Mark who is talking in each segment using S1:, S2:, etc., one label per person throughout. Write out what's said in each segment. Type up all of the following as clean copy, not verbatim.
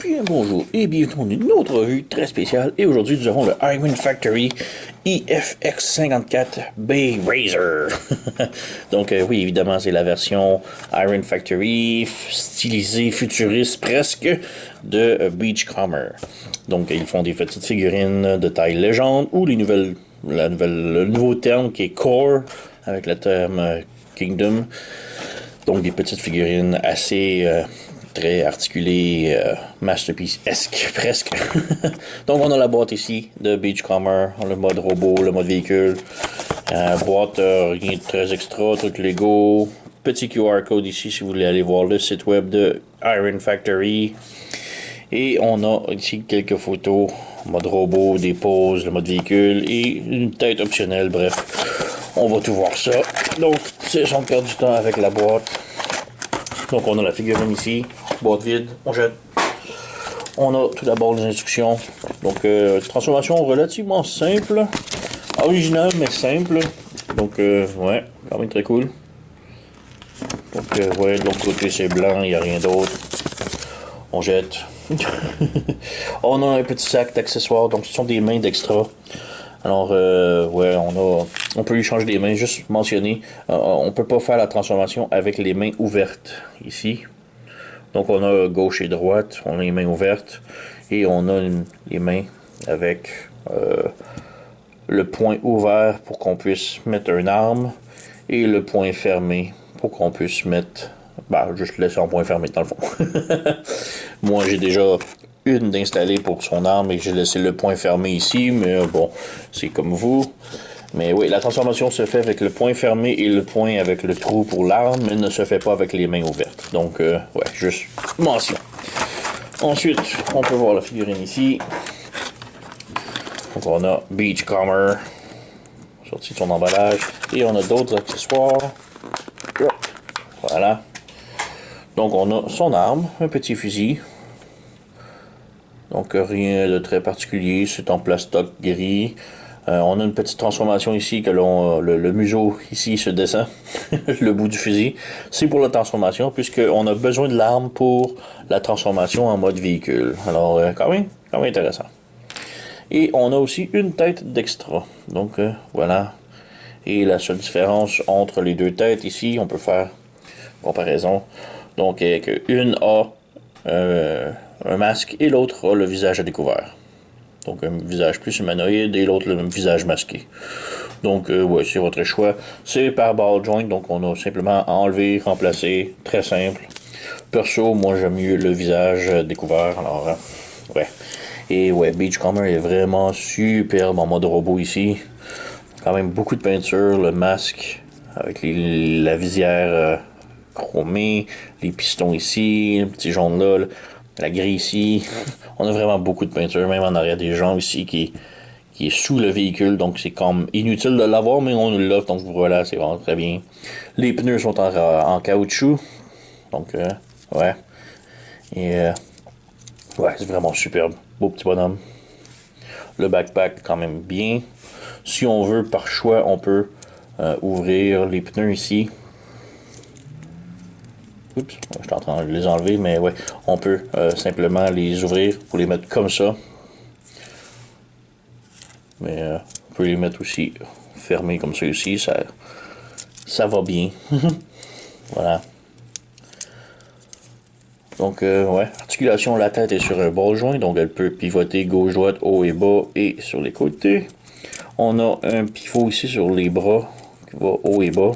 S1: Bien bonjour et bienvenue dans une autre revue très spéciale. Et aujourd'hui, nous avons le Iron Factory IFX54 Bay Razor. Donc, oui, évidemment, c'est la version Iron Factory stylisée, futuriste presque de Beachcomber. Donc, ils font des petites figurines de taille légende ou le nouveau terme qui est Core avec le terme Kingdom. Donc, des petites figurines assez très articulées, masterpiece-esque presque. Donc, on a la boîte ici de Beachcomber, le mode robot, le mode véhicule. Boîte, rien de très extra, truc Lego. Petit QR code ici si vous voulez aller voir le site web de Iron Factory. Et on a ici quelques photos, mode robot, des poses, le mode véhicule et une tête optionnelle, bref. On va tout voir ça. Donc, c'est sans perdre du temps avec la boîte. Donc, on a la figurine ici, boîte vide, on jette. On a tout d'abord les instructions. Donc, transformation relativement simple, originale mais simple. Donc, ouais, quand même très cool. Donc, ouais, de l'autre côté c'est blanc, il n'y a rien d'autre. On jette. On a un petit sac d'accessoires, donc ce sont des mains d'extra. Alors, ouais, on peut lui changer des mains, juste mentionner. On peut pas faire la transformation avec les mains ouvertes, ici. Donc, on a gauche et droite, on a les mains ouvertes. Et on a les mains avec le poing ouvert pour qu'on puisse mettre une arme. Et le poing fermé pour qu'on puisse mettre... Bah, juste laisser en point fermé, dans le fond. Moi, j'ai déjà une d'installer pour son arme et j'ai laissé le point fermé ici, mais bon, c'est comme vous. Mais oui, la transformation se fait avec le point fermé et le point avec le trou pour l'arme, mais ne se fait pas avec les mains ouvertes. Donc, ouais, juste mention. Ensuite, on peut voir la figurine ici. Donc, on a Beachcomber, sorti de son emballage, et on a d'autres accessoires. Voilà. Donc, on a son arme, un petit fusil. Donc, rien de très particulier, c'est en plastoc gris. On a une petite transformation ici, que le museau ici se descend, le bout du fusil. C'est pour la transformation, puisqu'on a besoin de l'arme pour la transformation en mode véhicule. Alors, quand même intéressant. Et on a aussi une tête d'extra. Donc, voilà. Et la seule différence entre les deux têtes ici, on peut faire comparaison. Donc, une a un masque et l'autre a le visage à découvert. Donc, un visage plus humanoïde et l'autre le visage masqué. Donc, ouais, c'est votre choix. C'est par ball joint, donc on a simplement enlevé, remplacé, très simple. Perso, moi j'aime mieux le visage découvert, alors, ouais. Et ouais, Beachcomber est vraiment superbe en mode robot ici. Quand même beaucoup de peinture, le masque avec la visière chromée, les pistons ici, le petit jaune là, la grille ici. On a vraiment beaucoup de peinture, même en arrière des jambes ici qui est sous le véhicule, donc c'est comme inutile de l'avoir, mais on l'a, donc voilà, c'est vraiment très bien. Les pneus sont en caoutchouc, donc ouais. Et ouais, c'est vraiment superbe, beau petit bonhomme. Le backpack quand même bien. Si on veut, par choix, on peut ouvrir les pneus ici. Oups, je suis en train de les enlever, mais ouais, on peut simplement les ouvrir pour les mettre comme ça. Mais on peut les mettre aussi fermés comme ça aussi, ça va bien. Voilà. Donc, ouais, articulation, la tête est sur un ball joint, donc elle peut pivoter gauche-droite, haut et bas et sur les côtés. On a un pivot ici sur les bras qui va haut et bas.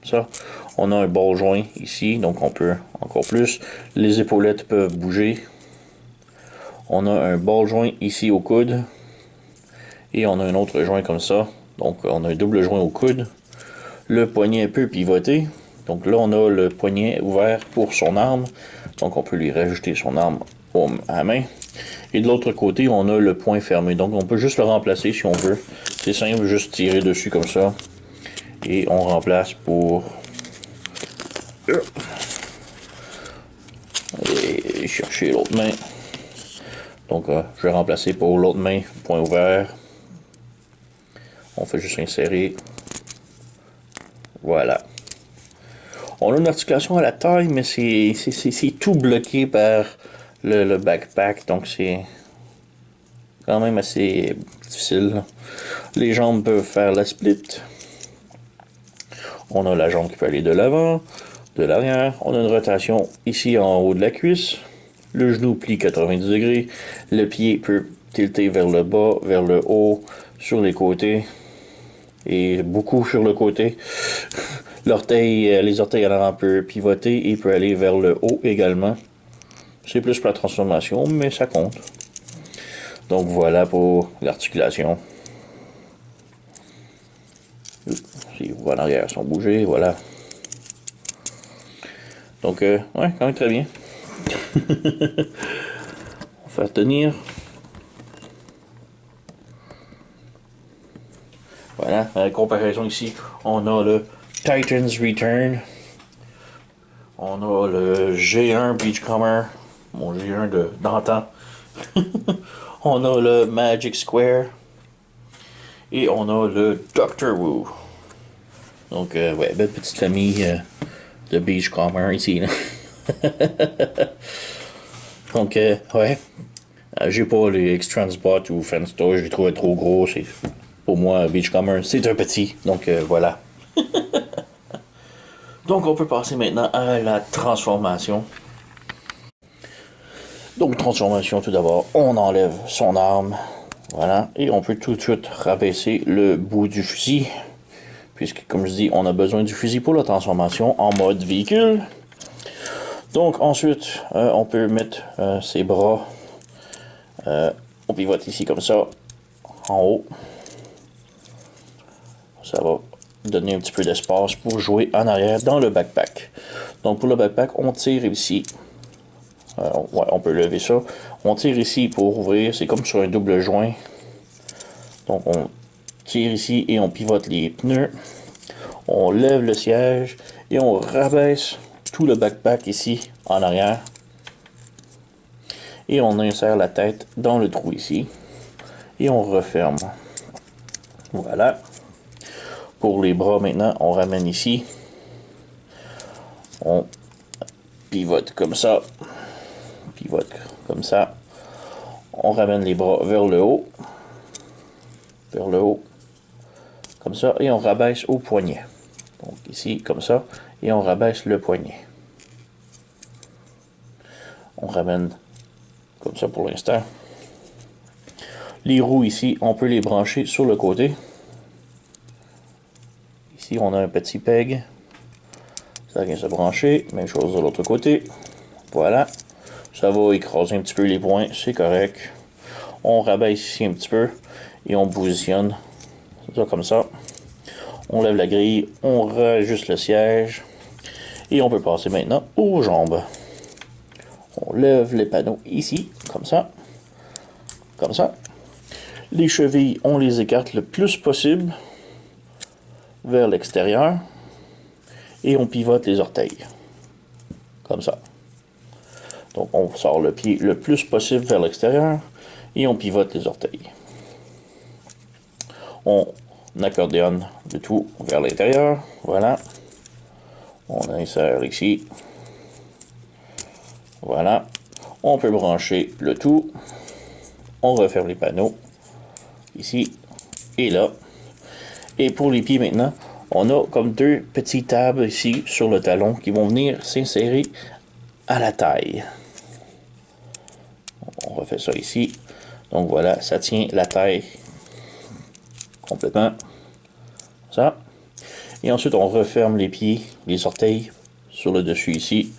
S1: Ça. On a un ball joint ici, donc on peut encore plus. Les épaulettes peuvent bouger. On a un ball joint ici au coude. Et on a un autre joint comme ça. Donc on a un double joint au coude. Le poignet peut pivoter. Donc là on a le poignet ouvert pour son arme. Donc on peut lui rajouter son arme à la main. Et de l'autre côté on a le poing fermé. Donc on peut juste le remplacer si on veut. C'est simple, juste tirer dessus comme ça. Et on remplace pour... Et chercher l'autre main. Donc je vais remplacer pour l'autre main, point ouvert. On fait juste insérer. Voilà. On a une articulation à la taille, mais c'est tout bloqué par le backpack, donc c'est quand même assez difficile. Les jambes peuvent faire la split. On a la jambe qui peut aller de l'avant, de l'arrière. On a une rotation ici en haut de la cuisse. Le genou plie 90 degrés. Le pied peut tilter vers le bas, vers le haut, sur les côtés. Et beaucoup sur le côté. Les orteils en avant peuvent pivoter et peut aller vers le haut également. C'est plus pour la transformation, mais ça compte. Donc voilà pour l'articulation. Si vous voyez en arrière, ils sont bougés, voilà. Donc, ouais, quand même très bien. On va faire tenir. Voilà, à la comparaison ici, on a le Titan's Return. On a le G1 Beachcomber, mon G1 d'antan. On a le Magic Square. Et on a le Doctor Who. Donc, ouais, belle petite famille de Beachcomber ici. Là. Donc, ouais. J'ai pas les X-Transbot ou Fenstore, je les trouvais trop gros. Pour moi, Beachcomber, c'est un petit. Donc, voilà. Donc, on peut passer maintenant à la transformation. Donc, transformation, tout d'abord, on enlève son arme. Voilà. Et on peut tout de suite rabaisser le bout du fusil. Puisque, comme je dis, on a besoin du fusil pour la transformation en mode véhicule. Donc, ensuite, on peut mettre ses bras. On pivote ici comme ça, en haut. Ça va donner un petit peu d'espace pour jouer en arrière dans le backpack. Donc, pour le backpack, on tire ici. Ouais, on peut lever ça. On tire ici pour ouvrir. C'est comme sur un double joint. Donc, on tire ici et on pivote les pneus. On lève le siège et on rabaisse tout le backpack ici en arrière. Et on insère la tête dans le trou ici. Et on referme. Voilà. Pour les bras maintenant, on ramène ici. On pivote comme ça. Pivote comme ça. On ramène les bras vers le haut. Vers le haut. Comme ça. Et on rabaisse au poignet. Donc ici, comme ça. Et on rabaisse le poignet. On ramène comme ça pour l'instant. Les roues ici, on peut les brancher sur le côté. Ici, on a un petit peg. Ça vient se brancher. Même chose de l'autre côté. Voilà. Ça va écraser un petit peu les points. C'est correct. On rabaisse ici un petit peu. Et on positionne. Ça comme ça. On lève la grille. On rajuste le siège. Et on peut passer maintenant aux jambes. On lève les panneaux ici. Comme ça. Comme ça. Les chevilles, on les écarte le plus possible vers l'extérieur. Et on pivote les orteils. Comme ça. Donc, on sort le pied le plus possible vers l'extérieur. Et on pivote les orteils. On accordéonne le tout vers l'intérieur. Voilà. On insère ici. Voilà. On peut brancher le tout. On referme les panneaux. Ici et là. Et pour les pieds maintenant, on a comme deux petits tabs ici sur le talon qui vont venir s'insérer à la taille. On refait ça ici. Donc voilà, ça tient la taille complètement. Ça. Et ensuite, on referme les pieds, les orteils sur le dessus ici.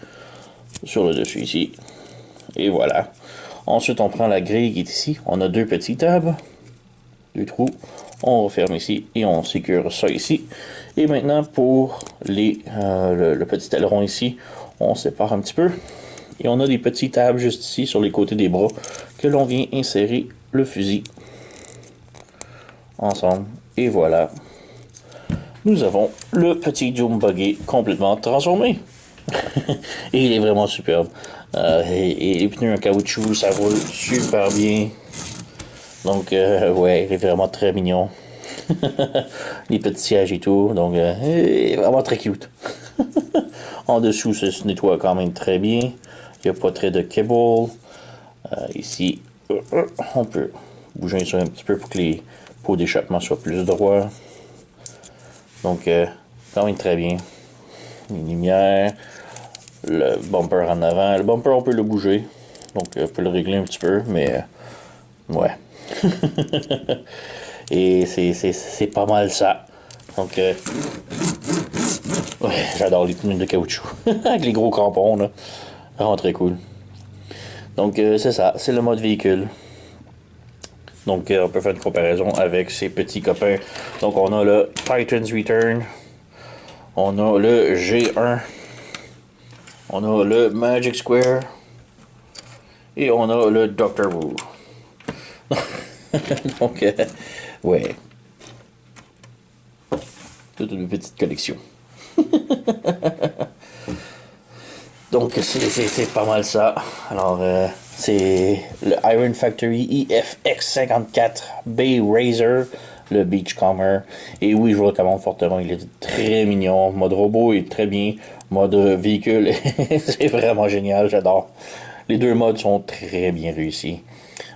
S1: Sur le dessus ici. Et voilà. Ensuite, on prend la grille qui est ici. On a deux petits tabs. Deux trous. On referme ici et on sécure ça ici. Et maintenant, pour le petit aileron ici, on sépare un petit peu. Et on a des petits tabs juste ici sur les côtés des bras que l'on vient insérer le fusil ensemble. Et voilà. Nous avons le petit Doom Buggy complètement transformé. Et il est vraiment superbe. Et les pneus en caoutchouc, ça roule super bien. Donc, ouais, il est vraiment très mignon. Les petits sièges et tout. Donc, vraiment très cute. En dessous, ça se nettoie quand même très bien. Il n'y a pas très de cable. Ici, on peut bouger ça un petit peu pour que les pots d'échappement soient plus droits. Donc, quand même très bien. Les lumières, le bumper en avant. Le bumper, on peut le bouger. Donc, on peut le régler un petit peu, mais ouais. Et c'est pas mal ça. Donc, ouais, j'adore les pneus de caoutchouc. Avec les gros crampons, là. Vraiment très cool. Donc, c'est ça. C'est le mode véhicule. Donc, on peut faire une comparaison avec ces petits copains. Donc, on a le Titan's Return. On a le G1. On a le Magic Square. Et on a le Doctor Who. Donc, ouais. Toute une petite collection. Donc, c'est pas mal ça. Alors, c'est le Iron Factory IFX54 Bay Razor, le Beachcomber. Et oui, je vous recommande fortement. Il est très mignon. Mode robot est très bien. Mode véhicule, c'est vraiment génial. J'adore. Les deux modes sont très bien réussis.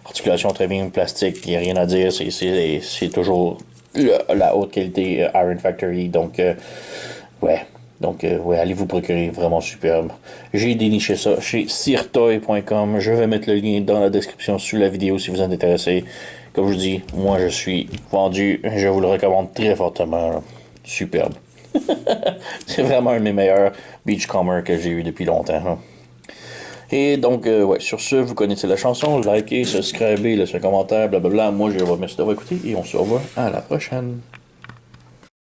S1: Articulation très bien, plastique, il n'y a rien à dire. C'est toujours la haute qualité Iron Factory. Donc, ouais. Donc, ouais, allez vous procurer, vraiment superbe. J'ai déniché ça chez sirtoy.com. Je vais mettre le lien dans la description sous la vidéo si vous en êtes intéressé. Comme je vous dis, moi je suis vendu. Je vous le recommande très fortement. Là. Superbe. C'est vraiment un de mes meilleurs Beachcomber que j'ai eu depuis longtemps. Là. Et donc, ouais, sur ce, vous connaissez la chanson. Likez, subscribez, laissez un commentaire, blablabla. Moi, je vais vous remercier d'avoir écouté et on se revoit à la prochaine.